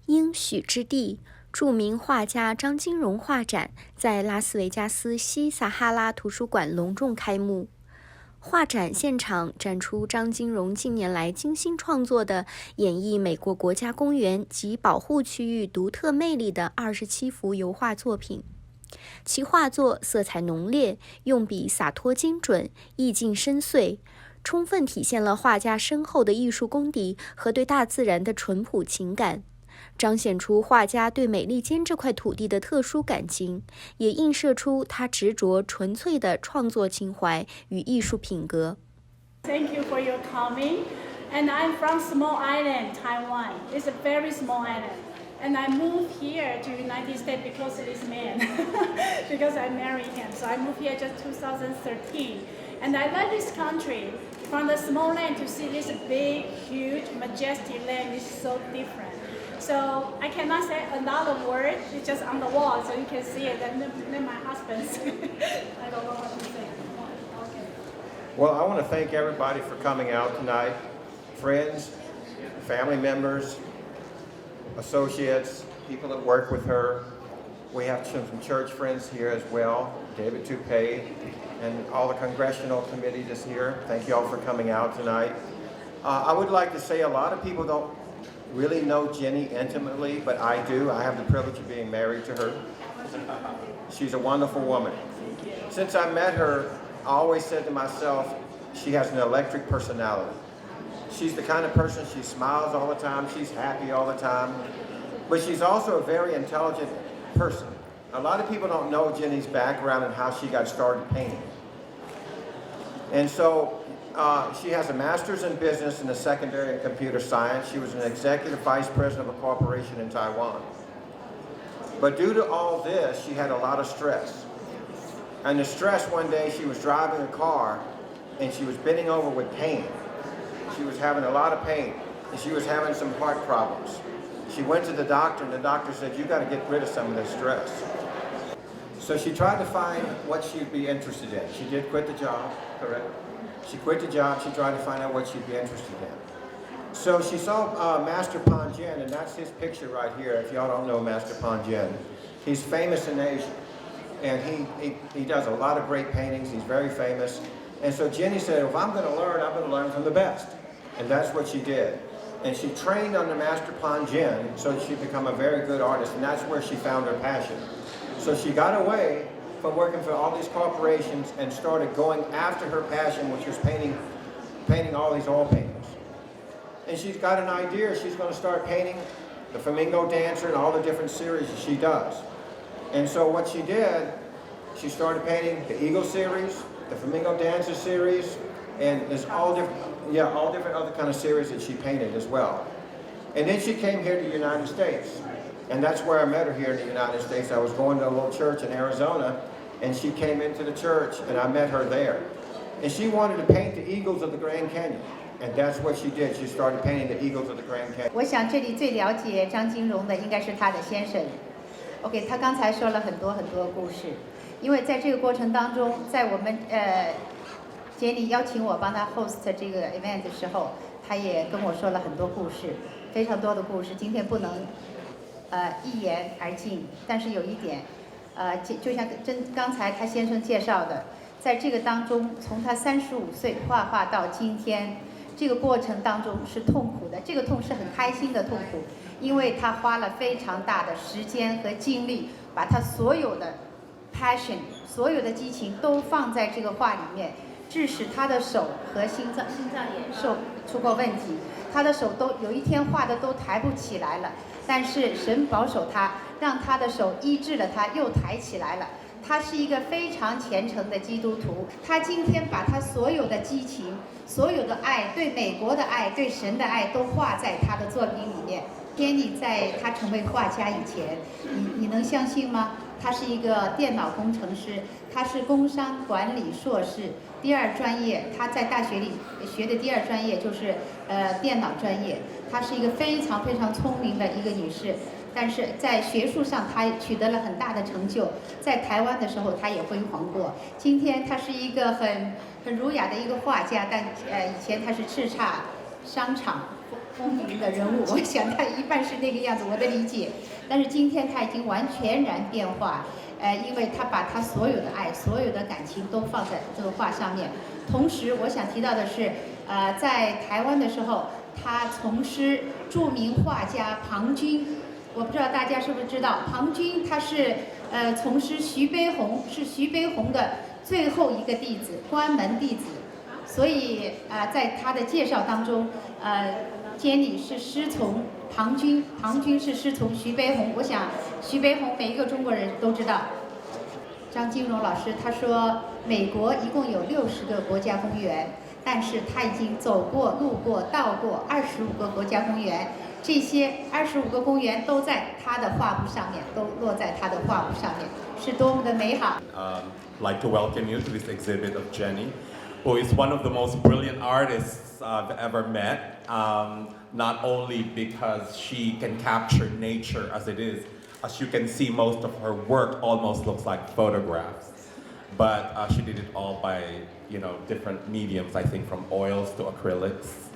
应许之地，著名画家张金榕画展在拉斯维加斯西撒哈拉图书馆隆重开幕。画展现场展出张金榕近年来精心创作的演绎美国国家公园及保护区域独特魅力的27幅油画作品。其画作色彩浓烈，用笔洒脱精准，意境深邃，充分体现了画家深厚的艺术功底和对大自然的淳朴情感，彰显出画家对美利坚这块土地的特殊感情，也映射出他执着纯粹的创作情怀与艺术品格。 Thank you for your coming. And I'm from small island, Taiwan. It's a very small island. And I moved here to United States because of this man, because I married him. So I moved here just 2013. And I love this country. From the small land to see this big, huge, majestic land is so different. So I cannot say another word. It's just on the wall, so you can see it. And then my husband, I don't know what to say. Okay. Well, I want to thank everybody for coming out tonight. Friends, family members, associates, people that work with her. We have some church friends here as well, David Toupé, and all the congressional committee is here. Thank you all for coming out tonight. I would like to say a lot of people don't really know Jenny intimately, but I do. I have the privilege of being married to her. She's a wonderful woman. Since I met her, I always said to myself, she has an electric personality. She's the kind of person, she smiles all the time, she's happy all the time, but she's also a very intelligent person. A lot of people don't know Jenny's background and how she got started painting. And so she has a master's in business and a secondary in computer science. She was an executive vice president of a corporation in Taiwan. But due to all this, she had a lot of stress. And the stress, one day she was driving a car and she was bending over with pain. She was having a lot of pain and she was having some heart problems. She went to the doctor and the doctor said, you got to get rid of some of this stress. So she tried to find what she'd be interested in. She did quit the job, correct? She quit the job, she tried to find out what she'd be interested in. So she saw Master Pan Jin, and that's his picture right here, if y'all don't know Master Pan Jin. He's famous in Asia, and he does a lot of great paintings, he's very famous. And so Jenny said, if I'm gonna learn, I'm gonna learn from the best. And that's what she did. And she trained under Master Pan Jin so that she'd become a very good artist, and that's where she found her passion. So she got away from working for all these corporations and started going after her passion, which was painting all these oil paintings. And she's got an idea, she's going to start painting the Flamingo Dancer and all the different series that she does. And so what she did, she started painting the Eagle series, the Flamingo Dancer series, and there's all different other kind of series that she painted as well. And then she came here to the United States. And that's where I met her here in the United States. I was going to a little church in Arizona, and she came into the church, and I met her there. And she wanted to paint the eagles of the Grand Canyon. And that's what she did. She started painting the eagles of the Grand Canyon. 我想这里最了解张金榕的应该是她的先生。OK， 他刚才说了很多故事，因为在这个过程当中，在我们杰里邀请我帮他 host 这个 event 的时候，他也跟我说了很多故事，非常多的故事。今天不能一言而尽，但是有一点，就像刚才他先生介绍的，在这个当中，从他35岁画到今天，这个过程当中是痛苦的，这个痛是很开心的痛苦，因为他花了非常大的时间和精力，把他所有的 passion， 所有的激情都放在这个画里面，致使他的手和心脏也出过问题，他的手都有一天画的都抬不起来了。但是神保守他，让他的手医治了他，又抬起来了。他是一个非常虔诚的基督徒，他今天把他所有的激情、所有的爱，对美国的爱、对神的爱，都画在他的作品里面。Danny 在他成为画家以前，你能相信吗？他是一个电脑工程师，他是工商管理硕士，第二专业，他在大学里学的第二专业就是电脑专业。她是一个非常聪明的一个女士，但是在学术上她取得了很大的成就，在台湾的时候她也辉煌过。今天她是一个很儒雅的一个画家，但以前她是叱咤商场风云的人物，我想他一半是那个样子，我的理解。但是今天他已经全然变化，因为他把他所有的爱、所有的感情都放在这个画上面。同时，我想提到的是，在台湾的时候，他从师著名画家庞君。我不知道大家是不是知道，庞君他是从师徐悲鸿，是徐悲鸿的最后一个弟子，关门弟子。所以在他的介绍当中，Jenny 是师从庞君，庞君是师从徐悲鸿。我想徐悲鸿每一个中国人都知道。张金榕老师他说，美国一共有60个国家公园，但是他已经走过、路过、到过25个国家公园。这些25个公园都在他的画布上面，都落在他的画布上面，是多么的美好。Like to welcome you to this exhibit of Jenny, who is one of the most brilliant artists I've ever met. Not only because she can capture nature as it is, as you can see, most of her work almost looks like photographs. But she did it all by, different mediums. I think from oils to acrylics.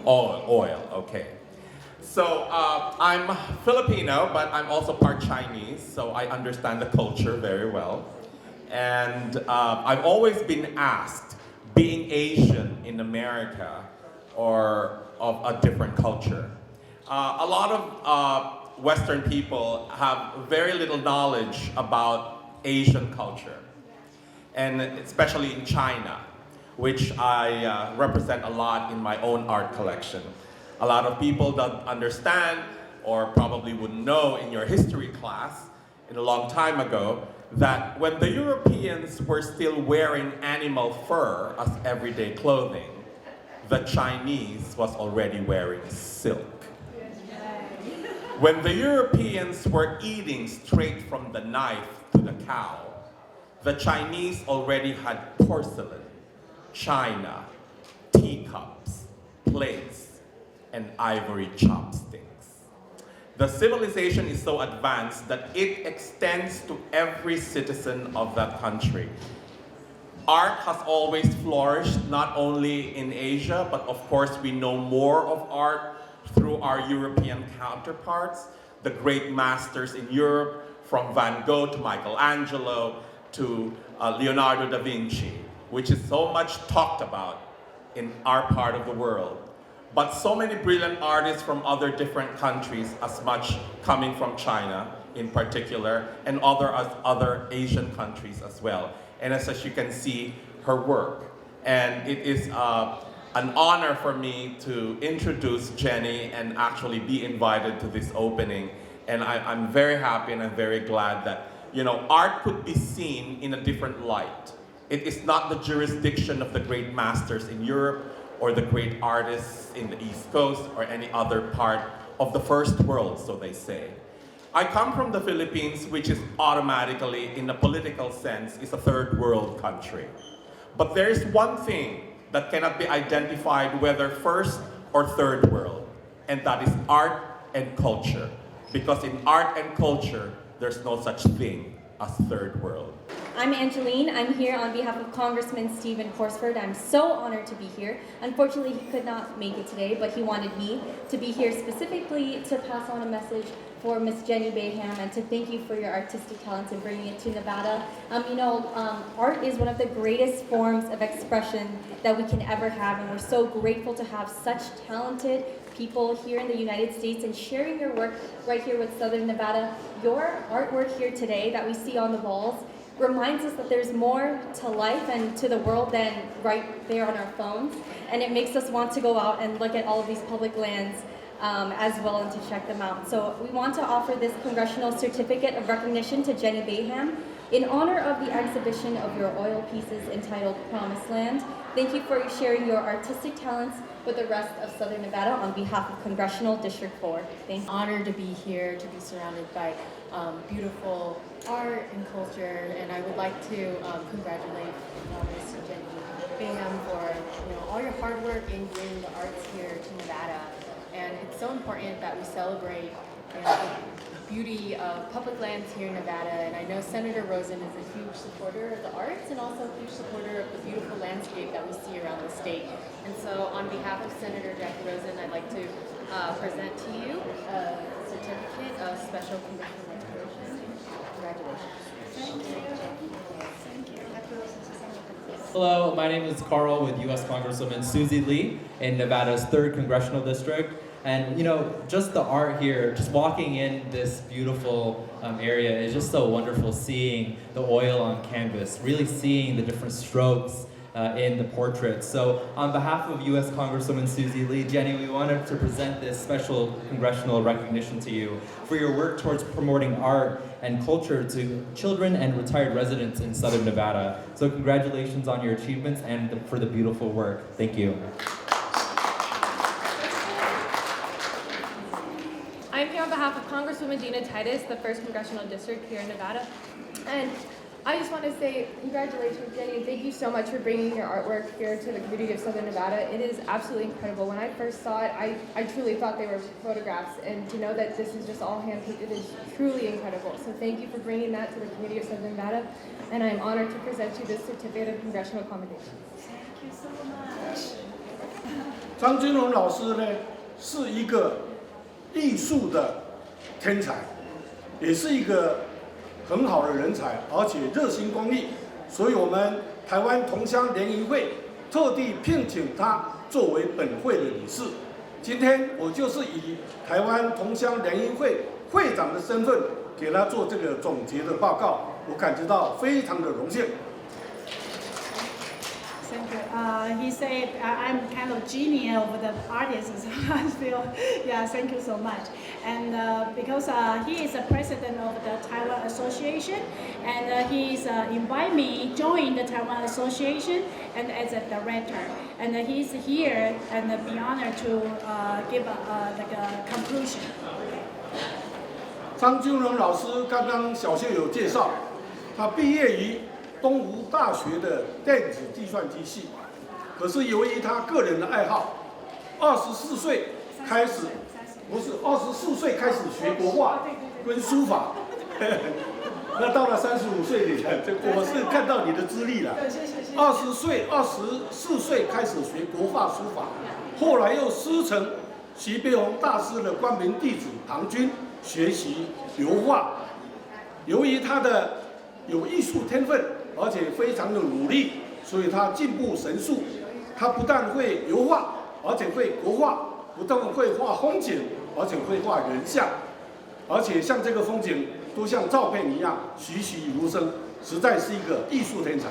Oil. Okay. So I'm Filipino, but I'm also part Chinese, so I understand the culture very well. And I've always been asked, being Asian in America or of a different culture, a lot of Western people have very little knowledge about Asian culture, and especially in China, which I represent a lot in my own art collection. A lot of people don't understand, or probably wouldn't know in your history class in a long time ago, that when the Europeans were still wearing animal fur as everyday clothing, the Chinese was already wearing silk. When the Europeans were eating straight from the knife to the cow, the Chinese already had porcelain, china, teacups, plates, and ivory chopsticks. The civilization is so advanced that it extends to every citizen of that country. Art has always flourished, not only in Asia, but of course we know more of art through our European counterparts, the great masters in Europe, from Van Gogh to Michelangelo to Leonardo da Vinci, which is so much talked about in our part of the world. But so many brilliant artists from other different countries, as much coming from China in particular, and other Asian countries as well. And as you can see, her work. And it is an honor for me to introduce Jenny and actually be invited to this opening. And I'm very happy and I'm very glad that, art could be seen in a different light. It is not the jurisdiction of the great masters in Europe or the great artists in the East Coast or any other part of the first world, so they say. I come from the Philippines, which is automatically, in a political sense, is a third world country. But there is one thing that cannot be identified whether first or third world, and that is art and culture. Because in art and culture, there's no such thing as third world. I'm Angeline. I'm here on behalf of Congressman Stephen Horsford. I'm so honored to be here. Unfortunately, he could not make it today, but he wanted me to be here specifically to pass on a message for Miss Jenny Bayham and to thank you for your artistic talents and bringing it to Nevada. Art is one of the greatest forms of expression that we can ever have, and we're so grateful to have such talented people here in the United States and sharing your work right here with Southern Nevada. Your artwork here today that we see on the walls reminds us that there's more to life and to the world than right there on our phones, and it makes us want to go out and look at all of these public lands as well and to check them out. So we want to offer this Congressional Certificate of Recognition to Jenny Bayham in honor of the exhibition of your oil pieces entitled Promised Land. Thank you for sharing your artistic talents with the rest of Southern Nevada on behalf of Congressional District 4. Thank you. Honored to be here, to be surrounded by beautiful art and culture, and I would like to congratulate Ms. Jenny Bayham for all your hard work in bringing the arts here to Nevada. And it's so important that we celebrate the beauty of public lands here in Nevada. And I know Senator Rosen is a huge supporter of the arts and also a huge supporter of the beautiful landscape that we see around the state. And so on behalf of Senator Jackie Rosen, I'd like to present to you a certificate of special congressional recognition. Congratulations. Thank you. Thank you. Hello, my name is Carl with U.S. Congresswoman Susie Lee in Nevada's 3rd Congressional District. And you know, just the art here, just walking in this beautiful area is just so wonderful, seeing the oil on canvas, really seeing the different strokes in the portraits. So on behalf of U.S. Congresswoman Susie Lee, Jenny, we wanted to present this special congressional recognition to you for your work towards promoting art and culture to children and retired residents in Southern Nevada. So congratulations on your achievements and for the beautiful work. Thank you. I'm here on behalf of Congresswoman Gina Titus, the 1st Congressional District here in Nevada. And I just want to say congratulations, Jenny, and thank you so much for bringing your artwork here to the community of Southern Nevada. It is absolutely incredible. When I first saw it, I truly thought they were photographs, and to know that this is just all hand-painted is truly incredible. So thank you for bringing that to the community of Southern Nevada, and I'm honored to present you this certificate of congressional commendation. Thank you so much. 张金榕老师呢，是一个艺术的天才，也是一个很好的人才，而且热心公益，所以我们台湾同乡联谊会特地聘请他作为本会的理事。今天我就是以台湾同乡联谊会会长的身份，给他做这个总结的报告，我感觉到非常的荣幸。Thank you. He said I'm kind of genius over the artists. I feel, yeah, thank you so much. And because he is the president of the Taiwan Association, and he's invited me join the Taiwan Association and as a director. And he's here and be honored to give like a conclusion. 张金榕老师刚刚小谢有介绍，他毕业于东吴大学的电子计算机系，可是由于他个人的爱好，24岁开始，不是24岁开始学国画跟书法，那到了35岁你看，我是看到你的资历了。24岁开始学国画书法，后来又师承徐悲鸿大师的关门弟子唐君学习油画。由于他的有艺术天分，而且非常的努力，所以他进步神速。他不但会油画，而且会国画，不但会画风景，而且会画人像，而且像这个风景都像照片一样栩栩如生，实在是一个艺术天才。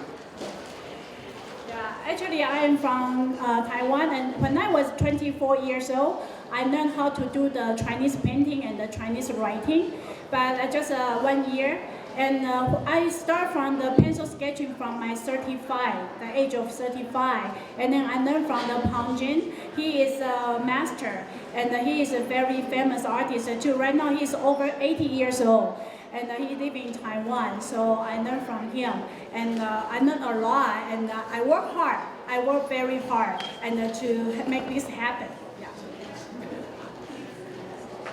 Yeah, actually I am from Taiwan, and when I was 24 years old, I learned how to do the Chinese painting and the Chinese writing, but just 1 year. And I start from the pencil sketching from my 35, the age of 35. And then I learned from the Pang Jin. He is a master, and he is a very famous artist too. Right now he's over 80 years old, and he lives in Taiwan. So I learned from him, and I learned a lot. And I work hard. I work very hard, and to make this happen. Yeah.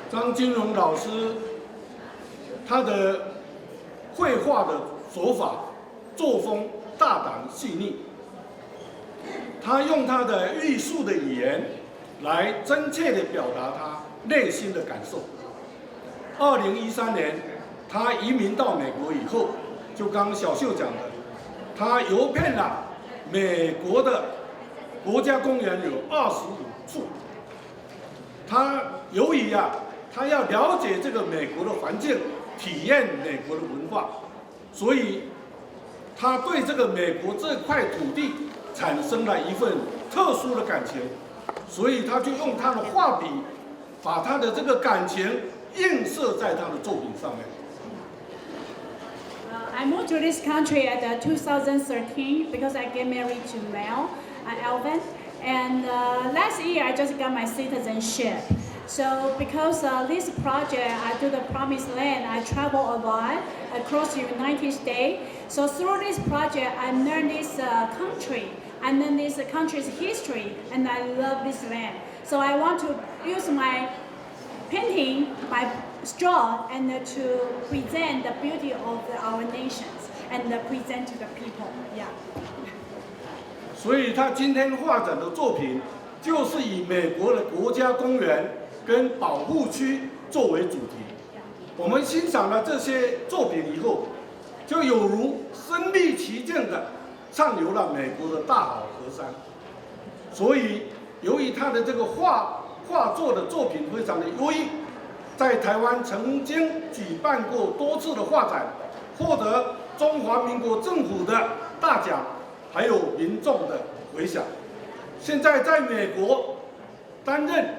张金榕老师，他的绘画的手法、作风大胆细腻，他用他的艺术的语言来真切地表达他内心的感受。2013年，他移民到美国以后，就刚小秀讲的，他游遍了美国的国家公园有25处。他由于他要了解这个美国的环境。体验美国的文化，所以他对这个美国这块土地产生了一份特殊的感情，所以他就用他的画笔，把他的这个感情映射在他的作品上面。I moved to this country at 2013 because I get married to Mel, Alvin, and last year I just got my citizenship. So because this project, I do the Promised Land, I travel a lot across the United States. So through this project, I learned this country, I learned this country's history, and I love this land. So I want to use my painting by straw and to present the beauty of our nations and present to the people. Yeah. 所以他今天画展的作品，就是以美国的国家公园跟保护区作为主题。我们欣赏了这些作品以后，就有如身临其境的畅游了美国的大好河山。所以，由于他的这个画作的作品非常的优异，在台湾曾经举办过多次的画展，获得中华民国政府的大奖，还有民众的回响。现在在美国担任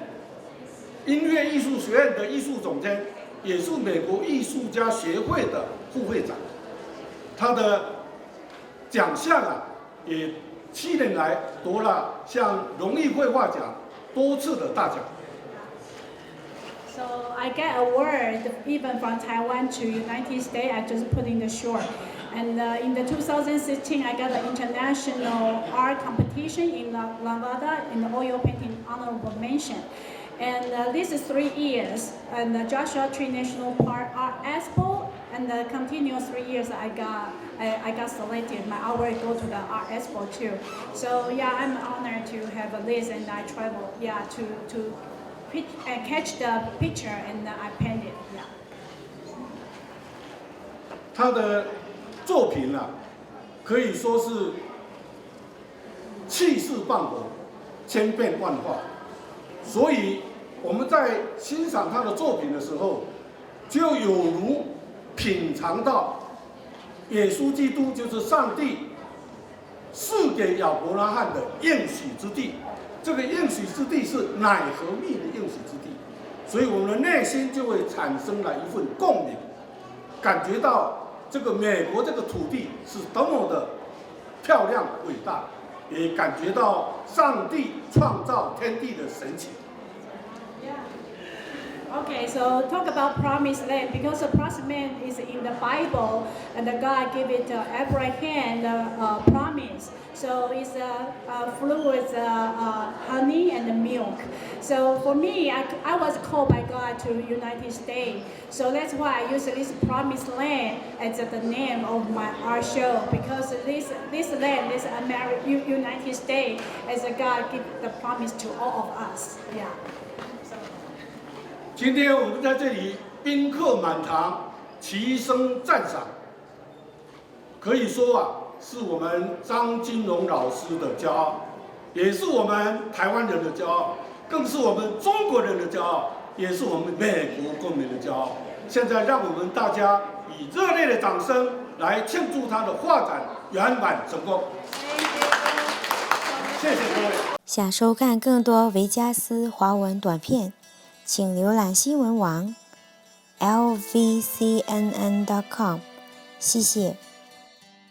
音乐艺术学院的艺术总监，也是美国艺术家协会的副会长。他的奖项也7年来夺了像荣誉绘画奖多次的大奖。So I get award even from Taiwan to United States. I just put in the short. And in the 2016, I got an international art competition in Nevada in the oil painting honorable mention. And this is 3 years. And the Joshua Tree National Park Art Expo. And the continuous 3 years, I got selected. My award go to the Art Expo too. So yeah, I'm honored to have this, and I travel to catch the picture and I paint it. Yeah. 他的作品可以说是气势磅礴、千变万化。所以我们在欣赏他的作品的时候，就有如品尝到耶稣基督就是上帝赐给亚伯拉罕的应许之地。这个应许之地是奶和蜜的应许之地，所以我们的内心就会产生了一份共鸣，感觉到这个美国这个土地是多么的漂亮伟大，也感觉到上帝创造天地的神奇。Okay, so talk about promised land, because the promised land is in the Bible, and the God gave it to Abraham the promise. So it's filled with honey and milk. So for me, I was called by God to United States. So that's why I use this promised land as the name of my art show, because this land, this United States, as a God give the promise to all of us. Yeah. 今天我们在这里宾客满堂，齐声赞赏，可以说是我们张金榕老师的骄傲，也是我们台湾人的骄傲，更是我们中国人的骄傲，也是我们美国公民的骄傲。现在让我们大家以热烈的掌声来庆祝他的画展圆满成功。谢谢各位。想收看更多维加斯华文短片，请浏览新闻网 lvcnn.com， 谢谢。